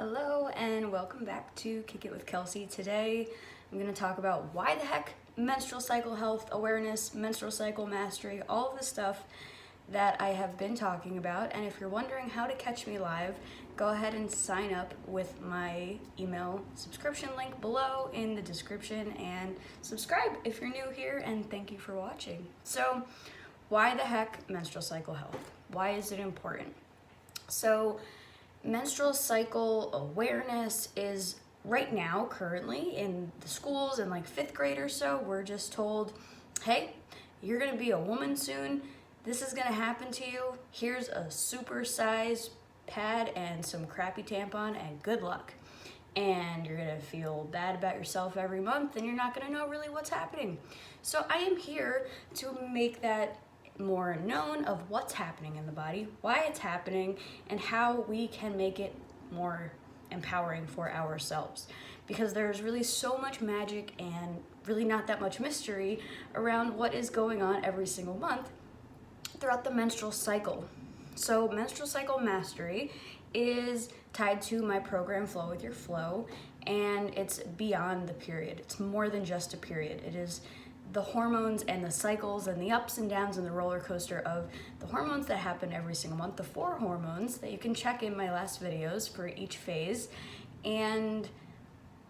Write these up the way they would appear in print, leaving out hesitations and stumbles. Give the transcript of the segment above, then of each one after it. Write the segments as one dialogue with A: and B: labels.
A: Hello and welcome back to Kick It with Kelsey. Today I'm going to talk about why the heck menstrual cycle health, awareness, menstrual cycle mastery, all of the stuff that I have been talking about. And if you're wondering how to catch me live, go ahead and sign up with my email subscription link below in the description and subscribe if you're new here, and thank you for watching. So why the heck menstrual cycle health? Why is it important? So menstrual cycle awareness is right now, currently in the schools in like 5th grade or so, we're just told, hey, you're gonna be a woman soon. This is gonna happen to you. Here's a super size pad and some crappy tampon and good luck. And you're gonna feel bad about yourself every month and you're not gonna know really what's happening. So I am here to make that more known of what's happening in the body, why it's happening, and how we can make it more empowering for ourselves. Because there's really so much magic and really not that much mystery around what is going on every single month throughout the menstrual cycle. So menstrual cycle mastery is tied to my program Flow With Your Flow, and it's beyond the period. It's more than just a period. It is the hormones and the cycles and the ups and downs and the roller coaster of the hormones that happen every single month, the 4 hormones that you can check in my last videos for each phase, and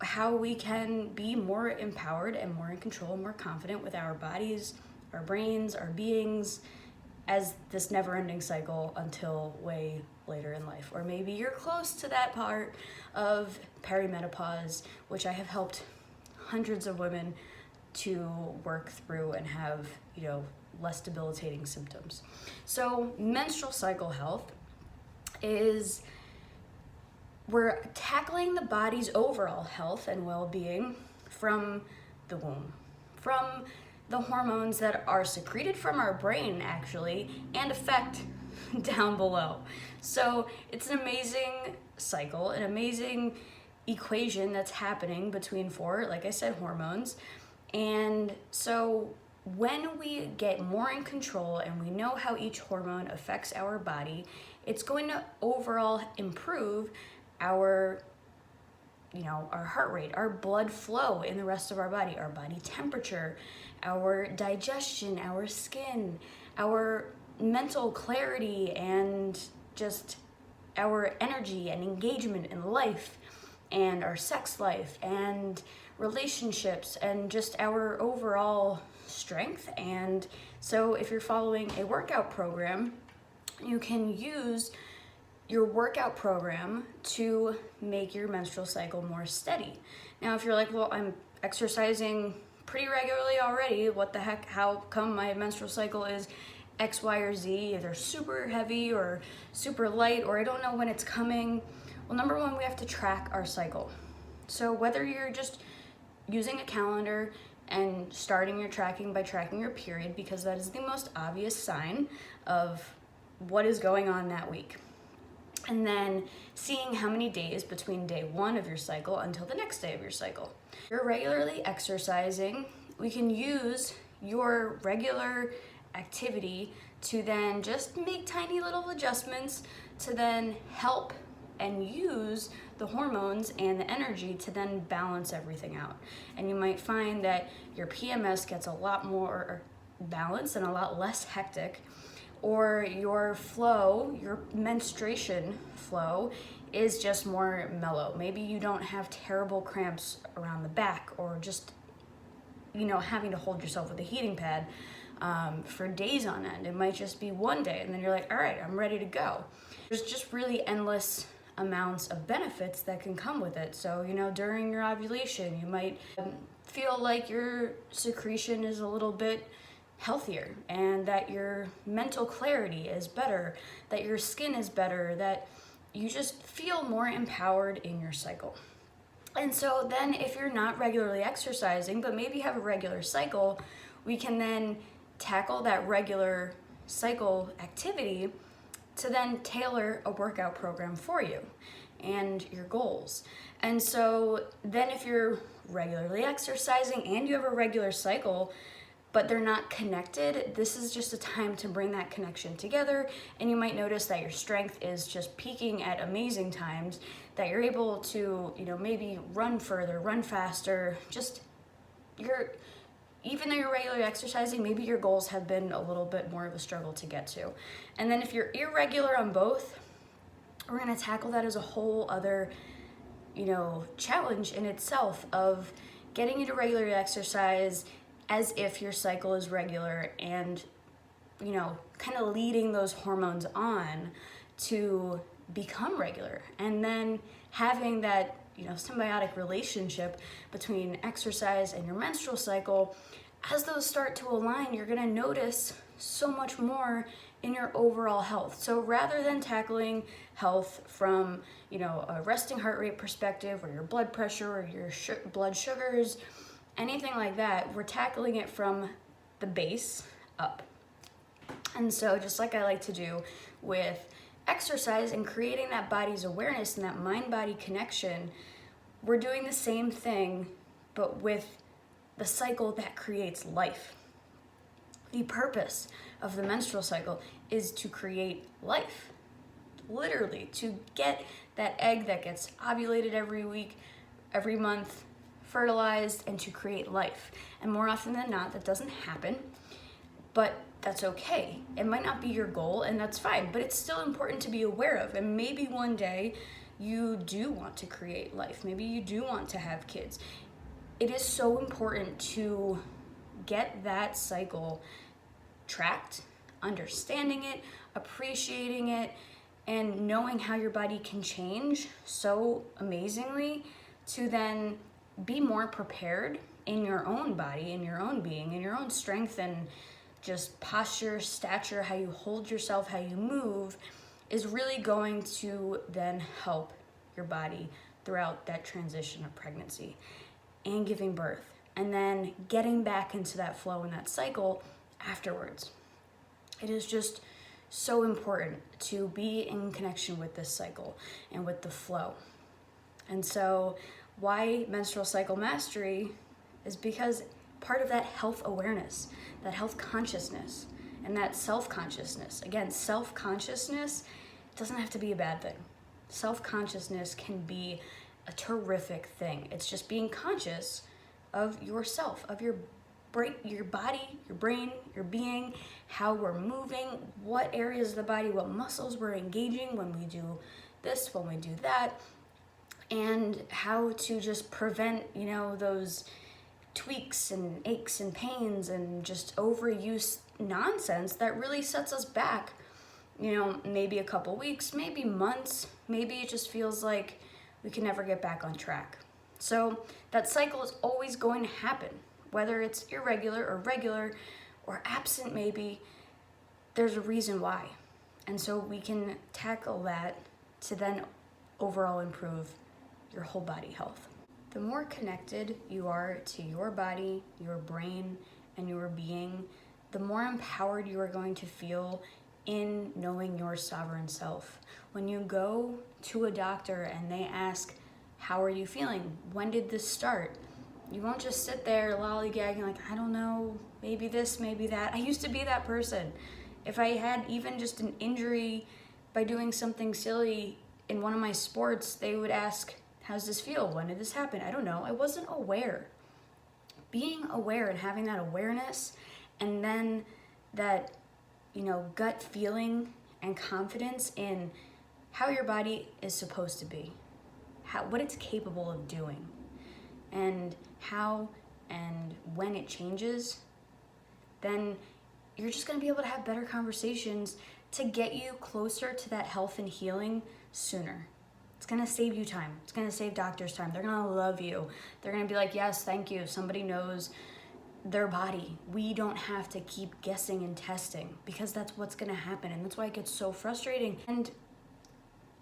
A: how we can be more empowered and more in control, more confident with our bodies, our brains, our beings, as this never-ending cycle until way later in life. Or maybe you're close to that part of perimenopause, which I have helped hundreds of women to work through and have, less debilitating symptoms. So menstrual cycle health is, we're tackling the body's overall health and well-being from the womb, from the hormones that are secreted from our brain actually and affect down below. So it's an amazing cycle, an amazing equation that's happening between 4, like I said, hormones. And so when we get more in control and we know how each hormone affects our body, it's going to overall improve our heart rate, our blood flow in the rest of our body temperature, our digestion, our skin, our mental clarity, and just our energy and engagement in life, and our sex life and relationships, and just our overall strength. And so if you're following a workout program, you can use your workout program to make your menstrual cycle more steady. Now, if you're like, well, I'm exercising pretty regularly already, what the heck, how come my menstrual cycle is X, Y, or Z, either super heavy or super light, or I don't know when it's coming? Well, number one, we have to track our cycle. So whether you're just using a calendar and starting your tracking by tracking your period, because that is the most obvious sign of what is going on that week, and then seeing how many days between day 1 of your cycle until the next day of your cycle. If you're regularly exercising, we can use your regular activity to then just make tiny little adjustments to then help and use the hormones and the energy to then balance everything out. And you might find that your PMS gets a lot more balanced and a lot less hectic, or your flow, your menstruation flow, is just more mellow. Maybe you don't have terrible cramps around the back, or just having to hold yourself with a heating pad for days on end. It might just be one day and then you're like, all right, I'm ready to go. There's just really endless amounts of benefits that can come with it. So, during your ovulation, you might feel like your secretion is a little bit healthier, and that your mental clarity is better, that your skin is better, that you just feel more empowered in your cycle. And so then if you're not regularly exercising, but maybe have a regular cycle, we can then tackle that regular cycle activity to then tailor a workout program for you and your goals. And so then if you're regularly exercising and you have a regular cycle, but they're not connected, this is just a time to bring that connection together. And you might notice that your strength is just peaking at amazing times, that you're able to, maybe run further, run faster, even though you're regularly exercising, maybe your goals have been a little bit more of a struggle to get to. And then if you're irregular on both, we're gonna tackle that as a whole other, challenge in itself of getting you to regularly exercise as if your cycle is regular, and, kind of leading those hormones on to become regular. And then having that, symbiotic relationship between exercise and your menstrual cycle. As those start to align, you're gonna notice so much more in your overall health. So rather than tackling health from, a resting heart rate perspective, or your blood pressure, or your blood sugars, anything like that, we're tackling it from the base up. And so just like I like to do with exercise and creating that body's awareness and that mind-body connection, we're doing the same thing, but with the cycle that creates life. The purpose of the menstrual cycle is to create life. Literally, to get that egg that gets ovulated every week, every month, fertilized, and to create life. And more often than not, that doesn't happen, but that's okay. It might not be your goal, and that's fine, but it's still important to be aware of. And maybe one day you do want to create life. Maybe you do want to have kids. It is so important to get that cycle tracked, understanding it, appreciating it, and knowing how your body can change so amazingly to then be more prepared in your own body, in your own being, in your own strength, and just posture, stature, how you hold yourself, how you move, is really going to then help your body throughout that transition of pregnancy and giving birth, and then getting back into that flow and that cycle afterwards. It is just so important to be in connection with this cycle and with the flow. And so why menstrual cycle mastery is because part of that health awareness, that health consciousness, and that self-consciousness. Again, self-consciousness doesn't have to be a bad thing. Self-consciousness can be a terrific thing. It's just being conscious of yourself, of your brain, your body, your brain, your being, how we're moving, what areas of the body, what muscles we're engaging when we do this, when we do that, and how to just prevent, those tweaks and aches and pains and just overuse nonsense that really sets us back, maybe a couple weeks, maybe months, maybe it just feels like we can never get back on track. So that cycle is always going to happen, whether it's irregular or regular or absent maybe, there's a reason why. And so we can tackle that to then overall improve your whole body health. The more connected you are to your body, your brain, and your being, the more empowered you are going to feel in knowing your sovereign self. When you go to a doctor and they ask, how are you feeling? When did this start? You won't just sit there lollygagging like, I don't know, maybe this, maybe that. I used to be that person. If I had even just an injury by doing something silly in one of my sports, they would ask, how's this feel? When did this happen? I don't know. I wasn't aware. Being aware and having that awareness, and then that, gut feeling and confidence in how your body is supposed to be, what it's capable of doing, and how and when it changes, then you're just going to be able to have better conversations to get you closer to that health and healing sooner. It's going to save you time. It's going to save doctors time. They're going to love you. They're going to be like, yes, thank you. Somebody knows their body. We don't have to keep guessing and testing, because that's what's going to happen. And that's why it gets so frustrating. And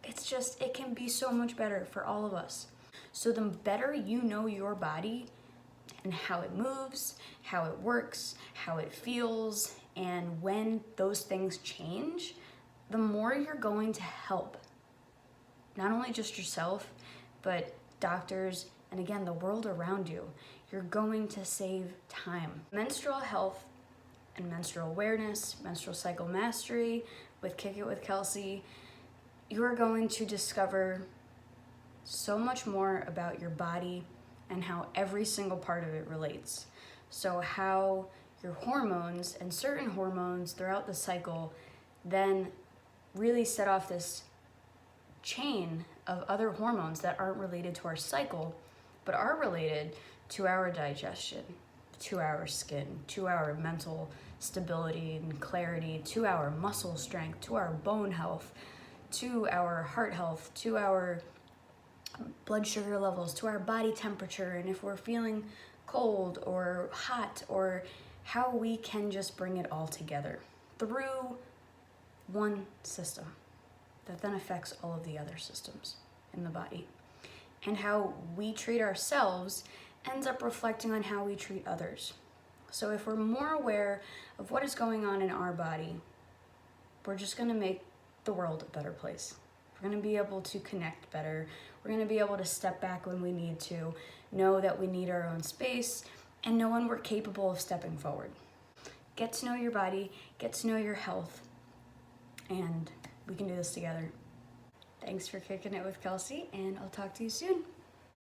A: it can be so much better for all of us. So the better you know your body and how it moves, how it works, how it feels, and when those things change, the more you're going to help not only just yourself, but doctors, and again, the world around you. you're going to save time. Menstrual health and menstrual awareness, menstrual cycle mastery with Kick It with Kelsey, you are going to discover so much more about your body and how every single part of it relates. So how your hormones and certain hormones throughout the cycle then really set off this chain of other hormones that aren't related to our cycle, but are related to our digestion, to our skin, to our mental stability and clarity, to our muscle strength, to our bone health, to our heart health, to our blood sugar levels, to our body temperature, and if we're feeling cold or hot, or how we can just bring it all together through one system that then affects all of the other systems in the body. And how we treat ourselves ends up reflecting on how we treat others. So if we're more aware of what is going on in our body, we're just going to make the world a better place. We're going to be able to connect better. We're going to be able to step back when we need to, know that we need our own space, and know when we're capable of stepping forward. Get to know your body, get to know your health, and we can do this together. Thanks for kicking it with Kelsey, and I'll talk to you soon.